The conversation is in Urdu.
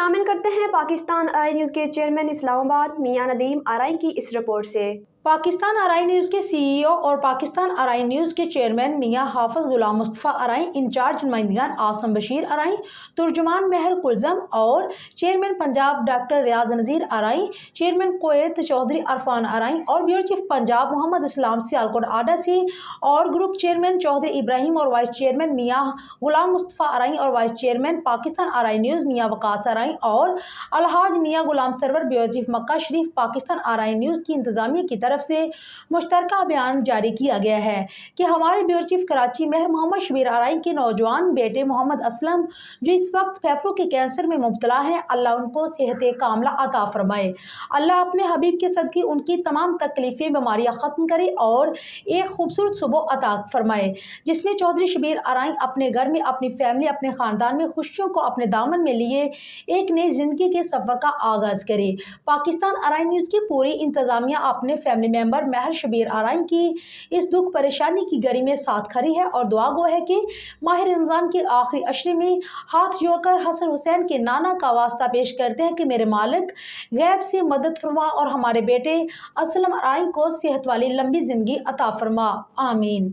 شامل کرتے ہیں پاکستان آرائی نیوز کے چیئرمین اسلام آباد میاں ندیم آرائی کی اس رپورٹ سے۔ پاکستان آرائی نیوز کے سی ای او اور پاکستان آرائی نیوز کے چیئرمین میاں حافظ غلام مصطفیٰ آرائی، انچارج نمائندگان عاصم بشیر آرائی، ترجمان مہر کلزم اور چیئرمین پنجاب ڈاکٹر ریاض نذیر آرائی، چیئرمین کویت چودھری عرفان آرائی اور بیورو چیف پنجاب محمد اسلام سیالکوٹ آڈا سی اور گروپ چیئرمین چودھری ابراہیم اور وائس چیئرمین میاں غلام مصطفیٰ آرائی اور وائس چیئرمین پاکستان آرائی نیوز میاں وقاص آرائی اور الحاج میاں غلام سرور بیورو چیف مکہ شریف پاکستان آرائی نیوز کی انتظامیہ کی طرف سے مشترکہ بیان جاری کیا گیا ہے کہ ہمارے بیورو چیف کراچی مہر محمد شبیر آرائی کے نوجوان بیٹے محمد اسلم جو اس وقت پھیپھڑوں کے کینسر میں مبتلا ہیں، اللہ ان کو صحت کاملہ عطا فرمائے، اللہ اپنے حبیب کے صدقے ان کی تمام تکلیفیں بیماریاں ختم کرے اور ایک خوبصورت صبح عطا فرمائے جس میں چودھری شبیر آرائی اپنے گھر میں، اپنی فیملی، اپنے خاندان میں خوشیوں کو اپنے دامن میں لیے ایک نئی زندگی کے سفر کا آغاز کرے۔ پاکستان آرائی نیوز کی پوری انتظامیہ اپنے فیملی ممبر مہر شبیر آرائی کی اس دکھ پریشانی کی گھڑی میں ساتھ کھڑی ہے اور دعا گو ہے کہ ماہ رمضان کے آخری عشرے میں ہاتھ جوڑ کر حسن حسین کے نانا کا واسطہ پیش کرتے ہیں کہ میرے مالک غیب سے مدد فرما اور ہمارے بیٹے اسلم آرائی کو صحت والی لمبی زندگی عطا فرما، آمین۔